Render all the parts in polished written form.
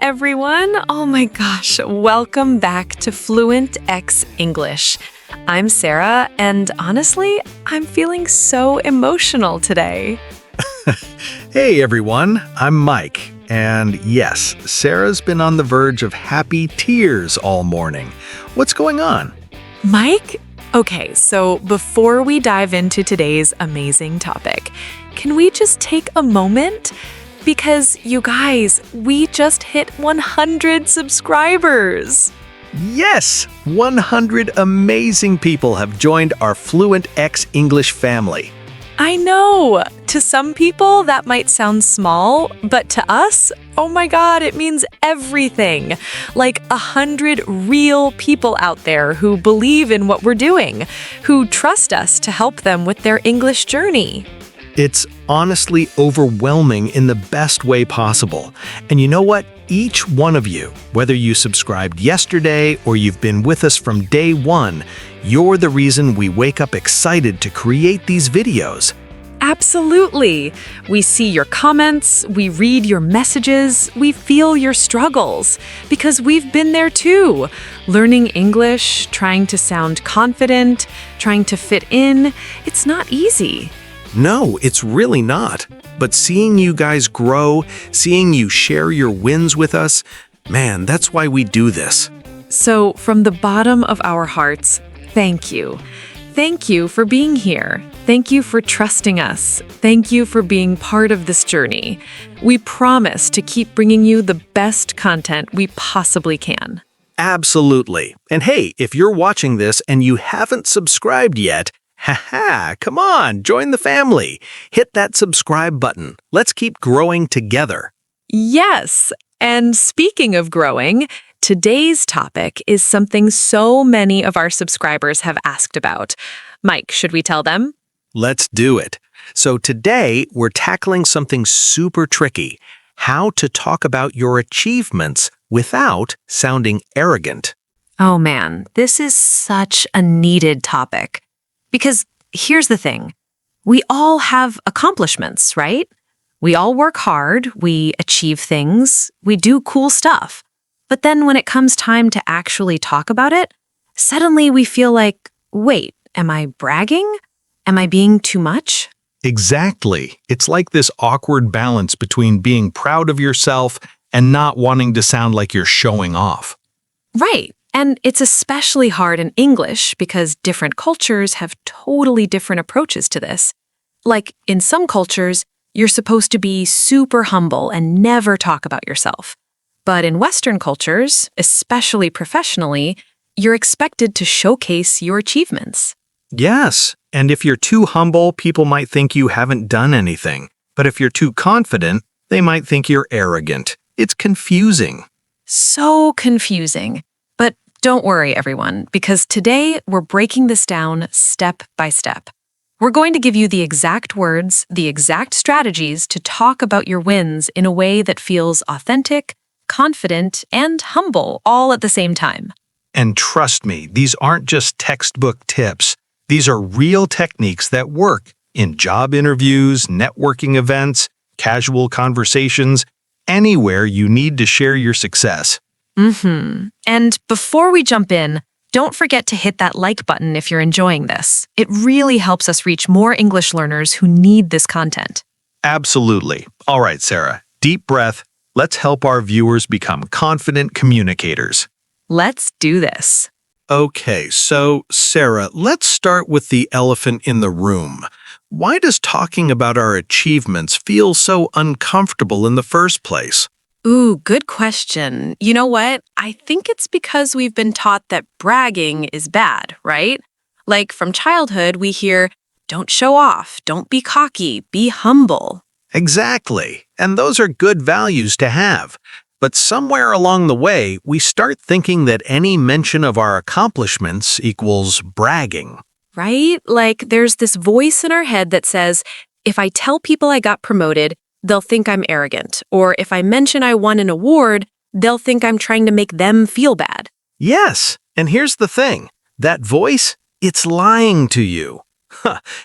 everyone. Oh my gosh, welcome back to Fluentx English. I'm Sarah, and honestly, I'm feeling so emotional today. Hey everyone, I'm Mike. And yes, Sarah's been on the verge of happy tears all morning. What's going on? Mike? Okay, so before we dive into today's amazing topic, can we just take a moment? Because you guys, we just hit 100 subscribers. Yes, 100 amazing people have joined our Fluentx English family. I know. To some people, that might sound small, but to us, oh my God, it means everything. Like 100 real people out there who believe in what we're doing, who trust us to help them with their English journey. It's honestly overwhelming in the best way possible. And you know what? Each one of you, whether you subscribed yesterday or you've been with us from day one, you're the reason we wake up excited to create these videos. Absolutely. We see your comments, we read your messages, we feel your struggles, because we've been there too. Learning English, trying to sound confident, trying to fit in, it's not easy. No, it's really not. But seeing you guys grow, seeing you share your wins with us, man, that's why we do this. So, from the bottom of our hearts, thank you. Thank you for being here. Thank you for trusting us. Thank you for being part of this journey. We promise to keep bringing you the best content we possibly can. Absolutely. And hey, if you're watching this and you haven't subscribed yet, come on, join the family. Hit that subscribe button. Let's keep growing together. Yes, and speaking of growing, today's topic is something so many of our subscribers have asked about. Mike, should we tell them? Let's do it. So today, we're tackling something super tricky: how to talk about your achievements without sounding arrogant. Oh man, this is such a needed topic. Because here's the thing, we all have accomplishments, right? We all work hard, we achieve things, we do cool stuff. But then when it comes time to actually talk about it, suddenly we feel like, wait, am I bragging? Am I being too much? Exactly. It's like this awkward balance between being proud of yourself and not wanting to sound like you're showing off. Right. And it's especially hard in English because different cultures have totally different approaches to this. Like in some cultures, you're supposed to be super humble and never talk about yourself. But in Western cultures, especially professionally, you're expected to showcase your achievements. Yes, and if you're too humble, people might think you haven't done anything. But if you're too confident, they might think you're arrogant. It's confusing. So confusing. But don't worry, everyone, because today we're breaking this down step by step. We're going to give you the exact words, the exact strategies to talk about your wins in a way that feels authentic, confident, and humble all at the same time. And trust me, these aren't just textbook tips. These are real techniques that work in job interviews, networking events, casual conversations, anywhere you need to share your success. And before we jump in, don't forget to hit that like button if you're enjoying this. It really helps us reach more English learners who need this content. Absolutely. All right, Sarah, deep breath. Let's help our viewers become confident communicators. Let's do this. Okay, so Sarah, let's start with the elephant in the room. Why does talking about our achievements feel so uncomfortable in the first place? Ooh, good question. You know what? I think it's because we've been taught that bragging is bad, right? Like from childhood, we hear, don't show off, don't be cocky, be humble. Exactly, and those are good values to have. But somewhere along the way, we start thinking that any mention of our accomplishments equals bragging. Right? Like there's this voice in our head that says, if I tell people I got promoted, they'll think I'm arrogant. Or if I mention I won an award, they'll think I'm trying to make them feel bad. Yes, and here's the thing. That voice, it's lying to you.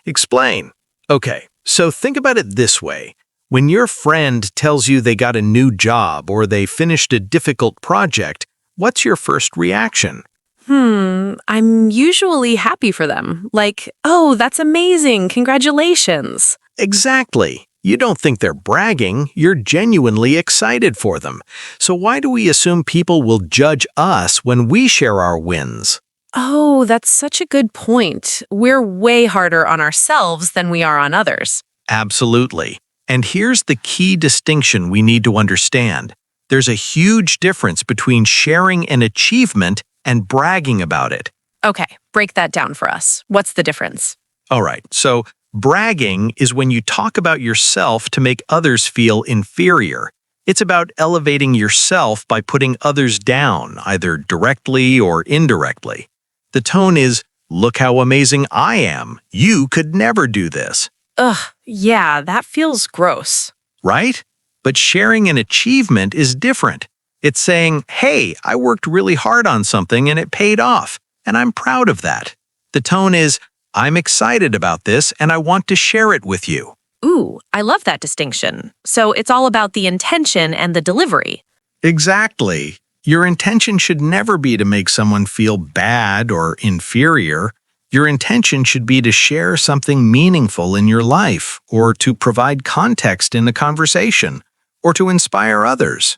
Explain. Okay, so think about it this way. When your friend tells you they got a new job or they finished a difficult project, what's your first reaction? I'm usually happy for them. Like, oh, that's amazing. Congratulations. Exactly. You don't think they're bragging, you're genuinely excited for them. So why do we assume people will judge us when we share our wins? Oh, that's such a good point. We're way harder on ourselves than we are on others. Absolutely. And here's the key distinction we need to understand. There's a huge difference between sharing an achievement and bragging about it. Okay, break that down for us. What's the difference? All right, so bragging is when you talk about yourself to make others feel inferior. It's about elevating yourself by putting others down, either directly or indirectly. The tone is, look how amazing I am. You could never do this. Ugh, yeah, that feels gross. Right? But sharing an achievement is different. It's saying, hey, I worked really hard on something and it paid off, and I'm proud of that. The tone is, I'm excited about this and I want to share it with you. Ooh, I love that distinction. So it's all about the intention and the delivery. Exactly. Your intention should never be to make someone feel bad or inferior. Your intention should be to share something meaningful in your life, or to provide context in a conversation, or to inspire others.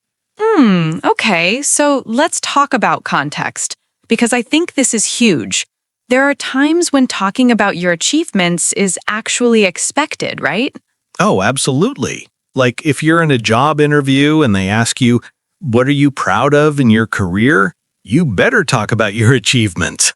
Okay, so let's talk about context, because I think this is huge. There are times when talking about your achievements is actually expected, right? Oh, absolutely. Like if you're in a job interview and they ask you, what are you proud of in your career? You better talk about your achievements.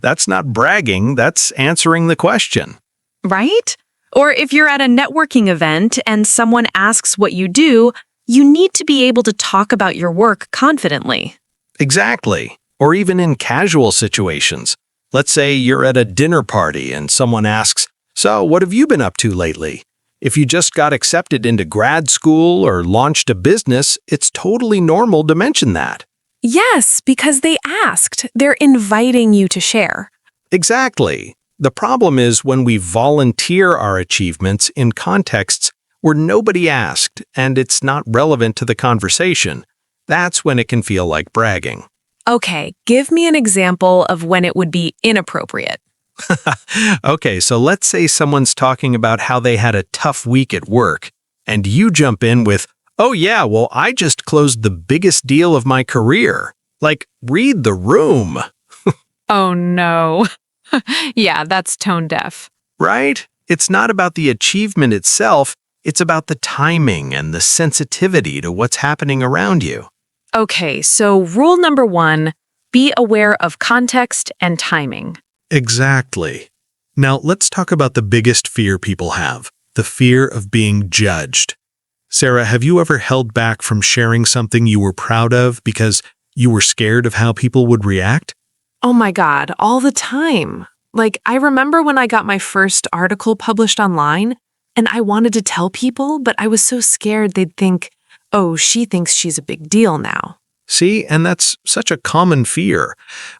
That's not bragging, that's answering the question. Right? Or if you're at a networking event and someone asks what you do, you need to be able to talk about your work confidently. Exactly. Or even in casual situations. Let's say you're at a dinner party and someone asks, so what have you been up to lately? If you just got accepted into grad school or launched a business, it's totally normal to mention that. Yes, because they asked. They're inviting you to share. Exactly. The problem is when we volunteer our achievements in contexts where nobody asked and it's not relevant to the conversation. That's when it can feel like bragging. Okay, give me an example of when it would be inappropriate. Okay, so let's say someone's talking about how they had a tough week at work, and you jump in with, oh yeah, well, I just closed the biggest deal of my career. Like, read the room. Oh no. Yeah, that's tone deaf. Right? It's not about the achievement itself, it's about the timing and the sensitivity to what's happening around you. Okay, so rule number 1, be aware of context and timing. Exactly. Now, let's talk about the biggest fear people have, the fear of being judged. Sarah, have you ever held back from sharing something you were proud of because you were scared of how people would react? Oh my God, all the time. Like, I remember when I got my first article published online, and I wanted to tell people, but I was so scared they'd think, oh, she thinks she's a big deal now. See, and that's such a common fear.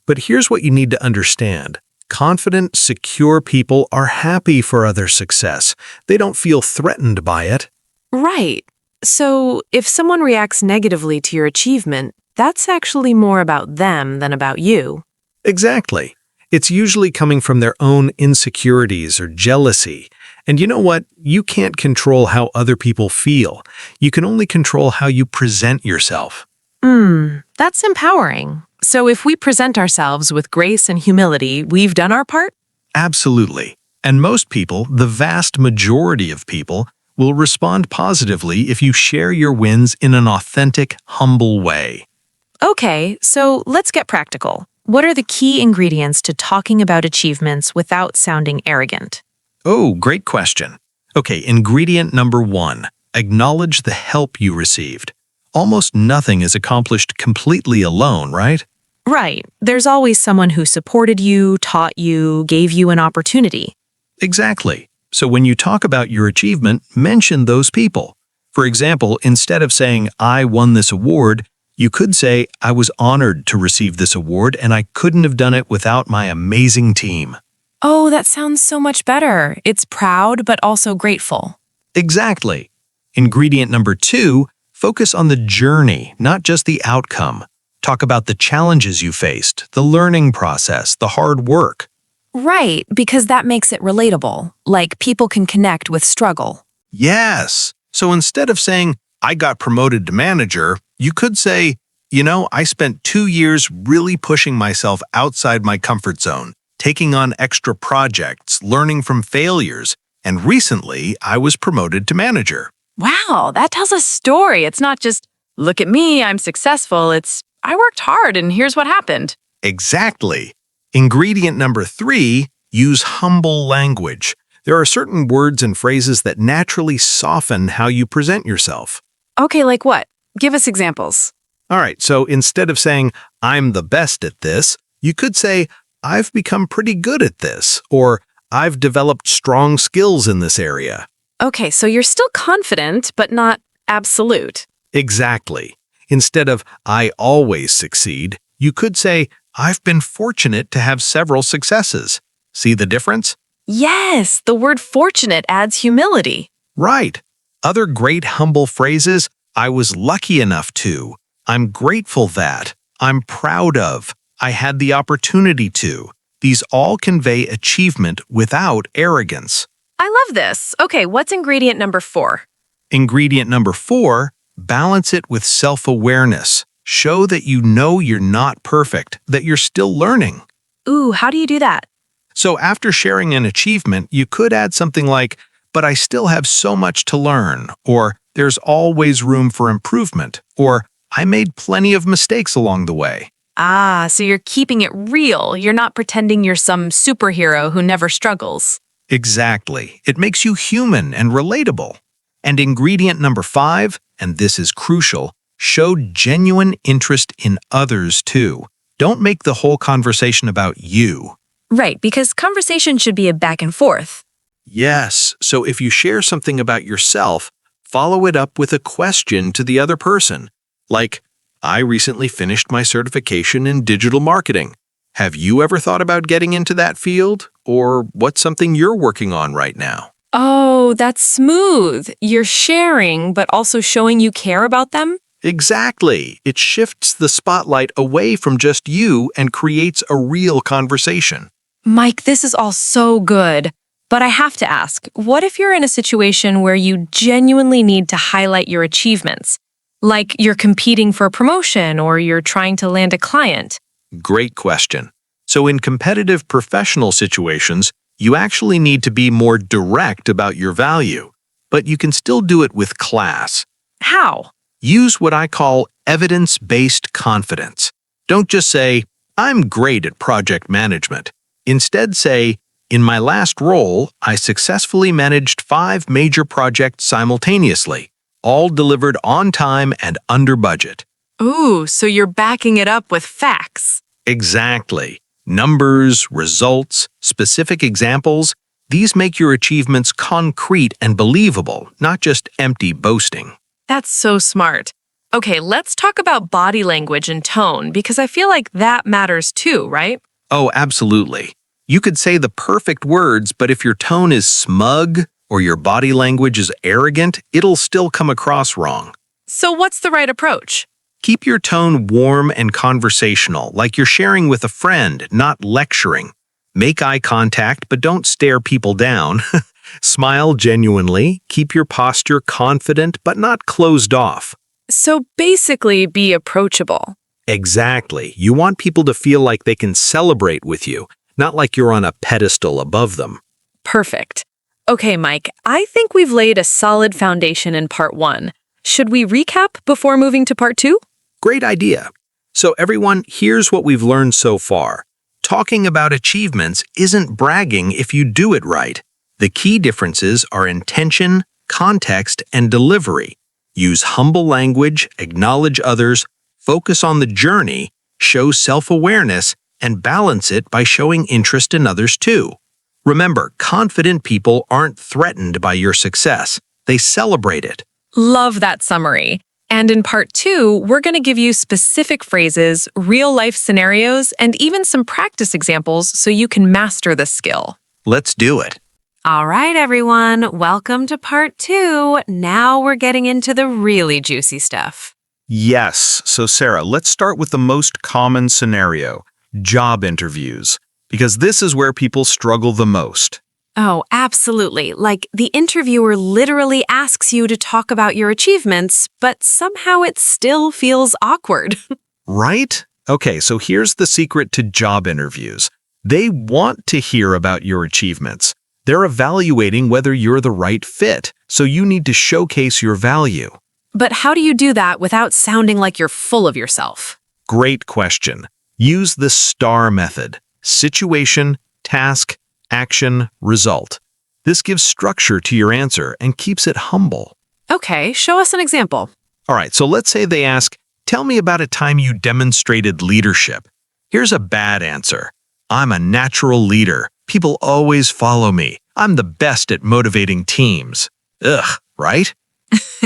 But here's what you need to understand. Confident, secure people are happy for other success. They don't feel threatened by it. Right. So if someone reacts negatively to your achievement, that's actually more about them than about you. Exactly. It's usually coming from their own insecurities or jealousy. And you know what? You can't control how other people feel. You can only control how you present yourself. That's empowering. So if we present ourselves with grace and humility, we've done our part? Absolutely. And most people, the vast majority of people, will respond positively if you share your wins in an authentic, humble way. Okay, so let's get practical. What are the key ingredients to talking about achievements without sounding arrogant? Oh, great question. Okay, ingredient number 1, acknowledge the help you received. Almost nothing is accomplished completely alone, right? Right. There's always someone who supported you, taught you, gave you an opportunity. Exactly. So when you talk about your achievement, mention those people. For example, instead of saying, I won this award, you could say, I was honored to receive this award and I couldn't have done it without my amazing team. Oh, that sounds so much better. It's proud, but also grateful. Exactly. Ingredient number 2, focus on the journey, not just the outcome. Talk about the challenges you faced, the learning process, the hard work. Right, because that makes it relatable, like people can connect with struggle. Yes. So instead of saying, I got promoted to manager, you could say, I spent 2 years really pushing myself outside my comfort zone, taking on extra projects, learning from failures, and recently I was promoted to manager. Wow, that tells a story. It's not just, look at me, I'm successful. It's, I worked hard and here's what happened. Exactly. Ingredient number 3, use humble language. There are certain words and phrases that naturally soften how you present yourself. Okay, like what? Give us examples. All right, so instead of saying, I'm the best at this, you could say, I've become pretty good at this, or I've developed strong skills in this area. Okay, so you're still confident, but not absolute. Exactly. Instead of, I always succeed, you could say, I've been fortunate to have several successes. See the difference? Yes, the word fortunate adds humility. Right. Other great humble phrases, I was lucky enough to, I'm grateful that, I'm proud of, I had the opportunity to. These all convey achievement without arrogance. I love this. Okay, what's ingredient number 4? Ingredient number 4, balance it with self-awareness. Show that you know you're not perfect, that you're still learning. Ooh, how do you do that? So after sharing an achievement, you could add something like, but I still have so much to learn, or there's always room for improvement, or I made plenty of mistakes along the way. Ah, so you're keeping it real. You're not pretending you're some superhero who never struggles. Exactly. It makes you human and relatable. And ingredient number 5, and this is crucial, show genuine interest in others too. Don't make the whole conversation about you. Right, because conversation should be a back and forth. Yes, so if you share something about yourself, follow it up with a question to the other person. Like, I recently finished my certification in digital marketing. Have you ever thought about getting into that field? Or what's something you're working on right now? Oh, that's smooth. You're sharing, but also showing you care about them? Exactly. It shifts the spotlight away from just you and creates a real conversation. Mike, this is all so good. But I have to ask, what if you're in a situation where you genuinely need to highlight your achievements? Like you're competing for a promotion or you're trying to land a client? Great question. So in competitive professional situations, you actually need to be more direct about your value, but you can still do it with class. How? Use what I call evidence-based confidence. Don't just say, I'm great at project management. Instead say, in my last role, I successfully managed 5 major projects simultaneously, all delivered on time and under budget. Ooh, so you're backing it up with facts. Exactly. Numbers, results, specific examples, these make your achievements concrete and believable, not just empty boasting. That's so smart. Okay, let's talk about body language and tone, because I feel like that matters too, right? Oh, absolutely. You could say the perfect words, but if your tone is smug or your body language is arrogant, it'll still come across wrong. So what's the right approach? Keep your tone warm and conversational, like you're sharing with a friend, not lecturing. Make eye contact, but don't stare people down. Smile genuinely, keep your posture confident, but not closed off. So basically be approachable. Exactly. You want people to feel like they can celebrate with you, not like you're on a pedestal above them. Perfect. Okay, Mike, I think we've laid a solid foundation in part 1. Should we recap before moving to part 2? Great idea. So everyone, here's what we've learned so far. Talking about achievements isn't bragging if you do it right. The key differences are intention, context, and delivery. Use humble language, acknowledge others, focus on the journey, show self-awareness, and balance it by showing interest in others too. Remember, confident people aren't threatened by your success. They celebrate it. Love that summary. And in part 2, we're going to give you specific phrases, real-life scenarios, and even some practice examples so you can master this skill. Let's do it. All right, everyone, welcome to part 2. Now we're getting into the really juicy stuff. Yes. So, Sarah, let's start with the most common scenario, job interviews, because this is where people struggle the most. Oh, absolutely. Like the interviewer literally asks you to talk about your achievements, but somehow it still feels awkward. Right? Okay, so here's the secret to job interviews. They want to hear about your achievements. They're evaluating whether you're the right fit, so you need to showcase your value. But how do you do that without sounding like you're full of yourself? Great question. Use the STAR method. Situation, task, action, result. This gives structure to your answer and keeps it humble. Okay, show us an example. All right, so let's say they ask, tell me about a time you demonstrated leadership. Here's a bad answer. I'm a natural leader. People always follow me. I'm the best at motivating teams. Ugh, right?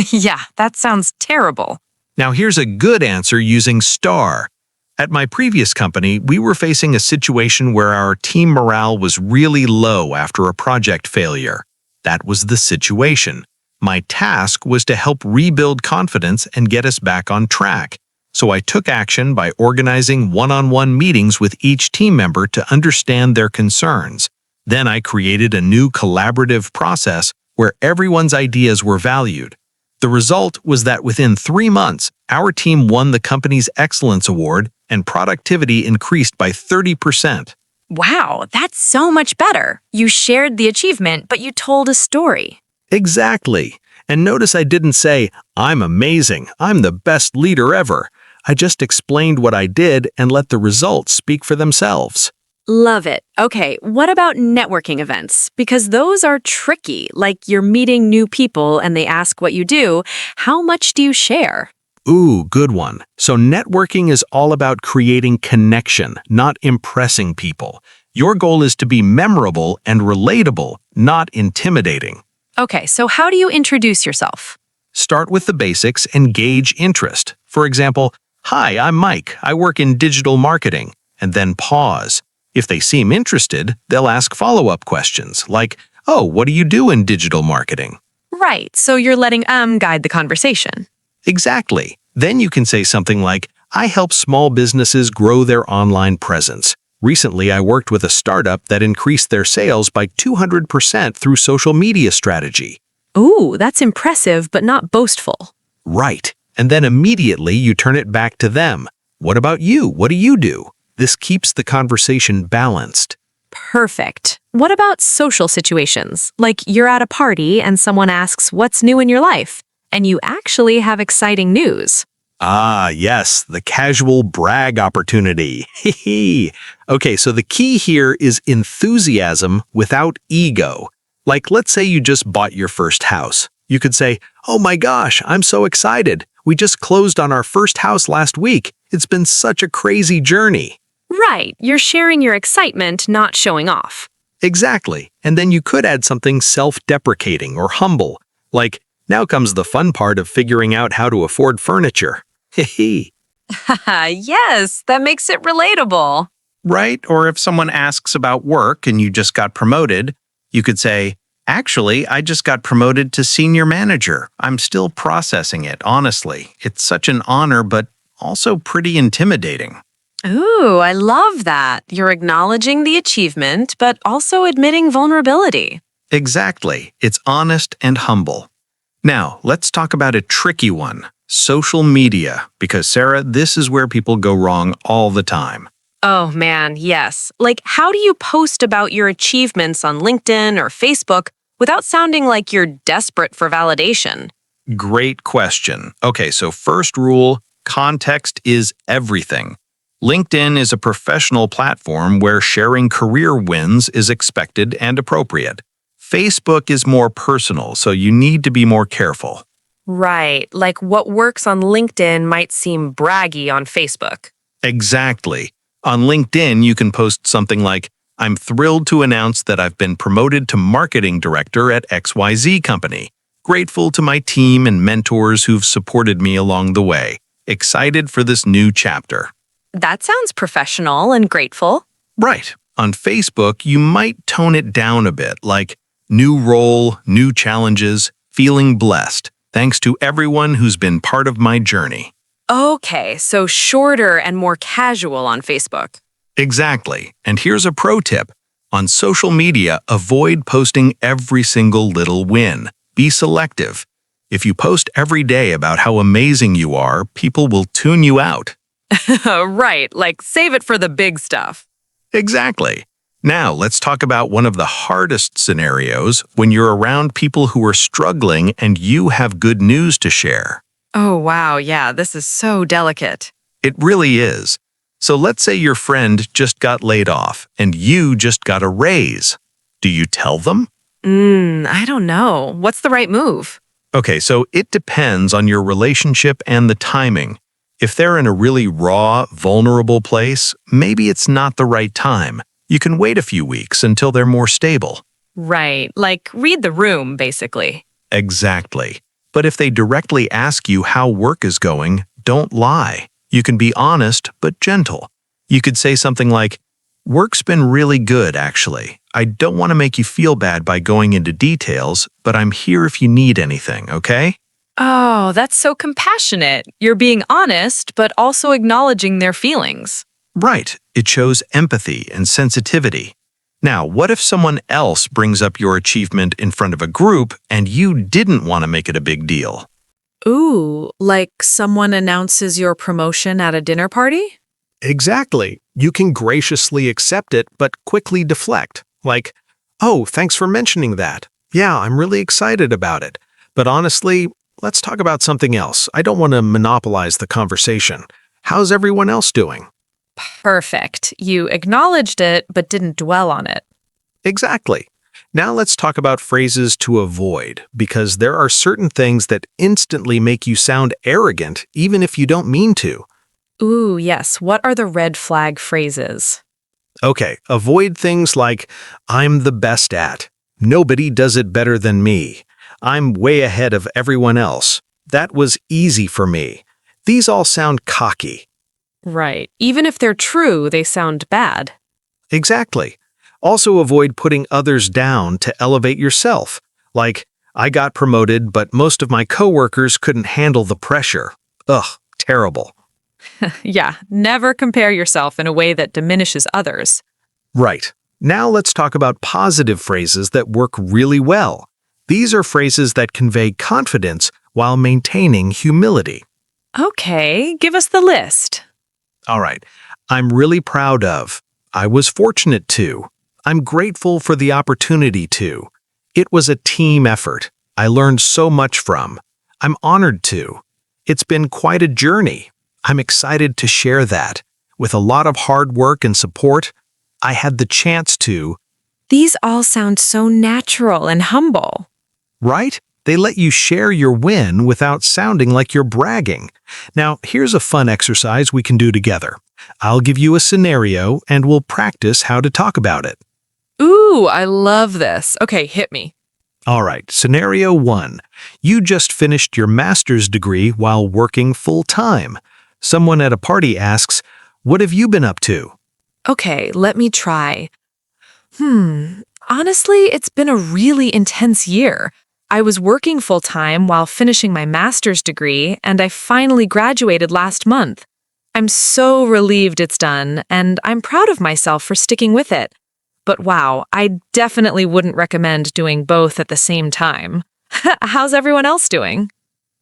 Yeah, that sounds terrible. Now here's a good answer using STAR. At my previous company, we were facing a situation where our team morale was really low after a project failure. That was the situation. My task was to help rebuild confidence and get us back on track. So I took action by organizing one-on-one meetings with each team member to understand their concerns. Then I created a new collaborative process where everyone's ideas were valued. The result was that within 3 months, our team won the company's Excellence Award and productivity increased by 30%. Wow, that's so much better. You shared the achievement, but you told a story. Exactly. And notice I didn't say, I'm amazing, I'm the best leader ever. I just explained what I did and let the results speak for themselves. Love it. Okay, what about networking events? Because those are tricky, like you're meeting new people and they ask what you do. How much do you share? Ooh, good one. So networking is all about creating connection, not impressing people. Your goal is to be memorable and relatable, not intimidating. Okay, so how do you introduce yourself? Start with the basics and gauge interest. For example, hi, I'm Mike. I work in digital marketing. And then pause. If they seem interested, they'll ask follow-up questions like, oh, what do you do in digital marketing? Right, so you're letting guide the conversation. Exactly. Then you can say something like, I help small businesses grow their online presence. Recently, I worked with a startup that increased their sales by 200% through social media strategy. Ooh, that's impressive, but not boastful. Right. And then immediately you turn it back to them. What about you? What do you do? This keeps the conversation balanced. Perfect. What about social situations? Like you're at a party and someone asks what's new in your life, and you actually have exciting news. Ah, yes, the casual brag opportunity. Okay, so the key here is enthusiasm without ego. Like, let's say you just bought your first house. You could say, oh my gosh, I'm so excited. We just closed on our first house last week. It's been such a crazy journey. Right, you're sharing your excitement, not showing off. Exactly. And then you could add something self-deprecating or humble, like, now comes the fun part of figuring out how to afford furniture. Yes, that makes it relatable. Right? Or if someone asks about work and you just got promoted, you could say, actually, I just got promoted to senior manager. I'm still processing it, honestly. It's such an honor, but also pretty intimidating. Ooh, I love that. You're acknowledging the achievement, but also admitting vulnerability. Exactly. It's honest and humble. Now, let's talk about a tricky one, social media, because Sarah, this is where people go wrong all the time. Oh man, yes. Like, how do you post about your achievements on LinkedIn or Facebook without sounding like you're desperate for validation? Great question. Okay, so first rule, context is everything. LinkedIn is a professional platform where sharing career wins is expected and appropriate. Facebook is more personal, so you need to be more careful. Right, like what works on LinkedIn might seem braggy on Facebook. Exactly. On LinkedIn, you can post something like, I'm thrilled to announce that I've been promoted to marketing director at XYZ company. Grateful to my team and mentors who've supported me along the way. Excited for this new chapter. That sounds professional and grateful. Right. On Facebook, you might tone it down a bit, like, New role, new challenges, feeling blessed. Thanks to everyone who's been part of my journey. Okay, so shorter and more casual on Facebook. Exactly. And here's a pro tip. On social media, avoid posting every single little win. Be selective. If you post every day about how amazing you are, people will tune you out. Right, like save it for the big stuff. Exactly. Now, let's talk about one of the hardest scenarios when you're around people who are struggling and you have good news to share. Oh, wow, yeah, this is so delicate. It really is. So let's say your friend just got laid off and you just got a raise. Do you tell them? I don't know. What's the right move? Okay, so it depends on your relationship and the timing. If they're in a really raw, vulnerable place, maybe it's not the right time. You can wait a few weeks until they're more stable. Right, like read the room, basically. Exactly. But if they directly ask you how work is going, don't lie. You can be honest, but gentle. You could say something like, "Work's been really good, actually. I don't want to make you feel bad by going into details, but I'm here if you need anything, okay?" Oh, that's so compassionate. You're being honest, but also acknowledging their feelings. Right. It shows empathy and sensitivity. Now, what if someone else brings up your achievement in front of a group and you didn't want to make it a big deal? Ooh, like someone announces your promotion at a dinner party? Exactly. You can graciously accept it, but quickly deflect. Like, "Oh, thanks for mentioning that. Yeah, I'm really excited about it. But honestly, let's talk about something else. I don't want to monopolize the conversation. How's everyone else doing?" Perfect. You acknowledged it, but didn't dwell on it. Exactly. Now let's talk about phrases to avoid, because there are certain things that instantly make you sound arrogant, even if you don't mean to. Ooh, yes. What are the red flag phrases? Okay, avoid things like, "I'm the best at," "Nobody does it better than me," "I'm way ahead of everyone else," "That was easy for me." These all sound cocky. Right. Even if they're true, they sound bad. Exactly. Also avoid putting others down to elevate yourself. Like, "I got promoted, but most of my coworkers couldn't handle the pressure. Ugh, terrible." Yeah, never compare yourself in a way that diminishes others. Right. Now let's talk about positive phrases that work really well. These are phrases that convey confidence while maintaining humility. Okay, give us the list. All right. "I'm really proud of." "I was fortunate to." "I'm grateful for the opportunity to." "It was a team effort. I learned so much from." "I'm honored to." "It's been quite a journey. I'm excited to share that. With a lot of hard work and support, I had the chance to." These all sound so natural and humble. Right? They let you share your win without sounding like you're bragging. Now, here's a fun exercise we can do together. I'll give you a scenario and we'll practice how to talk about it. Ooh, I love this. Okay, hit me. All right, scenario 1. You just finished your master's degree while working full-time. Someone at a party asks, "What have you been up to?" Okay, let me try. Honestly, it's been a really intense year. I was working full-time while finishing my master's degree, and I finally graduated last month. I'm so relieved it's done, and I'm proud of myself for sticking with it. But wow, I definitely wouldn't recommend doing both at the same time. How's everyone else doing?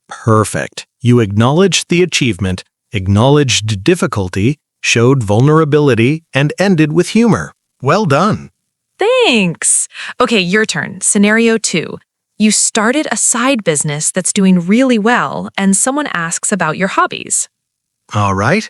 Perfect. You acknowledged the achievement, acknowledged difficulty, showed vulnerability, and ended with humor. Well done. Thanks. Okay, your turn. Scenario 2. You started a side business that's doing really well, and someone asks about your hobbies. All right.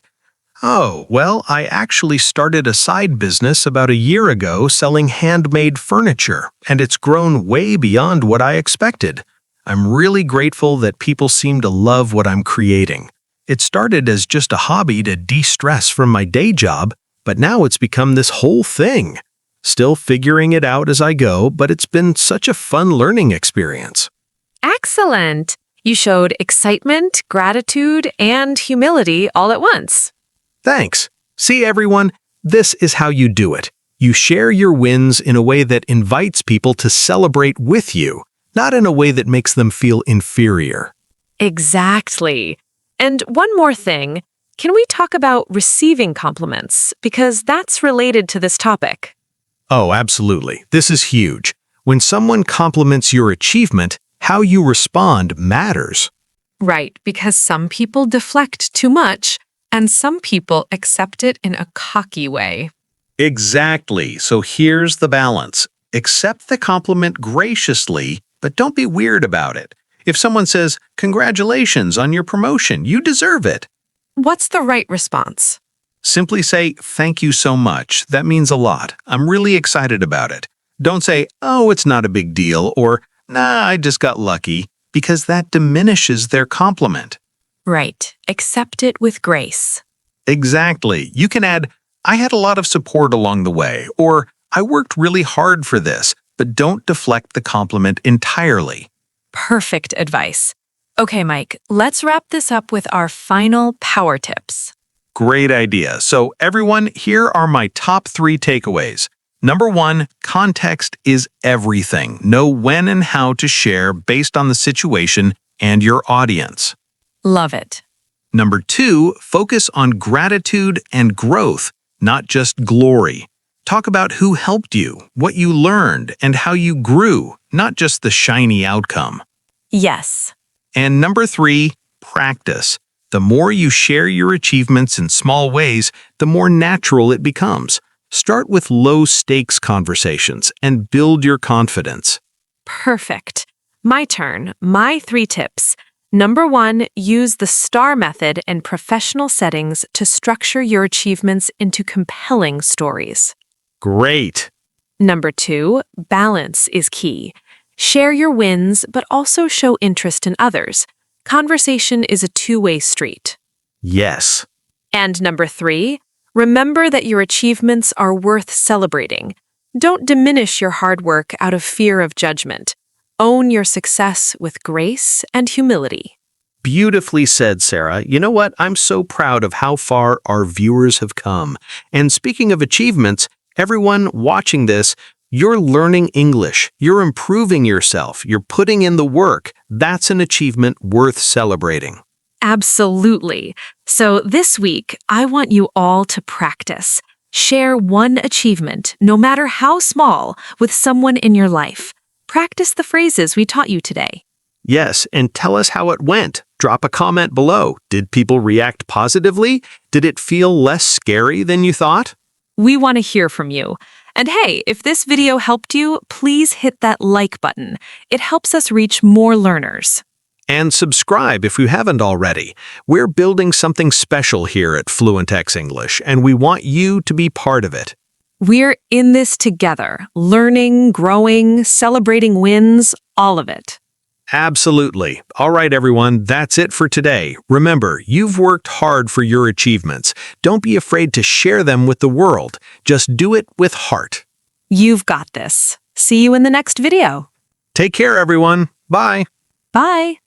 "Oh, well, I actually started a side business about a year ago selling handmade furniture, and it's grown way beyond what I expected. I'm really grateful that people seem to love what I'm creating. It started as just a hobby to de-stress from my day job, but now it's become this whole thing. Still figuring it out as I go, but it's been such a fun learning experience." Excellent. You showed excitement, gratitude, and humility all at once. Thanks. See, everyone, this is how you do it. You share your wins in a way that invites people to celebrate with you, not in a way that makes them feel inferior. Exactly. And one more thing, can we talk about receiving compliments? Because that's related to this topic. Oh, absolutely. This is huge. When someone compliments your achievement, how you respond matters. Right, because some people deflect too much, and some people accept it in a cocky way. Exactly. So here's the balance. Accept the compliment graciously, but don't be weird about it. If someone says, "Congratulations on your promotion, you deserve it," What's the right response? simply say, "Thank you so much. That means a lot. I'm really excited about it." Don't say, "Oh, it's not a big deal," or "Nah, I just got lucky," because that diminishes their compliment. Right, accept it with grace. Exactly. You can add, "I had a lot of support along the way," or "I worked really hard for this," but don't deflect the compliment entirely. Perfect advice. Okay, Mike, let's wrap this up with our final power tips. Great idea. So everyone, here are my top 3 takeaways. Number 1, context is everything. Know when and how to share based on the situation and your audience. Love it. Number 2, focus on gratitude and growth, not just glory. Talk about who helped you, what you learned, and how you grew, not just the shiny outcome. Yes. And number 3, practice. The more you share your achievements in small ways, the more natural it becomes. Start with low-stakes conversations and build your confidence. Perfect. My turn. My 3 tips. Number 1, use the STAR method in professional settings to structure your achievements into compelling stories. Great. Number 2, balance is key. Share your wins, but also show interest in others. Conversation is a two-way street. Yes. And number 3, remember that your achievements are worth celebrating. Don't diminish your hard work out of fear of judgment. Own your success with grace and humility. Beautifully said, Sarah. You know what? I'm so proud of how far our viewers have come. And speaking of achievements, everyone watching this, you're learning English. You're improving yourself. You're putting in the work. That's an achievement worth celebrating. Absolutely. So this week, I want you all to practice. Share one achievement, no matter how small, with someone in your life. Practice the phrases we taught you today. Yes, and tell us how it went. Drop a comment below. Did people react positively? Did it feel less scary than you thought? We want to hear from you. And hey, if this video helped you, please hit that like button. It helps us reach more learners. And subscribe if you haven't already. We're building something special here at Fluentx English, and we want you to be part of it. We're in this together, learning, growing, celebrating wins, all of it. Absolutely. All right, everyone, that's it for today. Remember, you've worked hard for your achievements. Don't be afraid to share them with the world. Just do it with heart. You've got this. See you in the next video. Take care, everyone. Bye. Bye.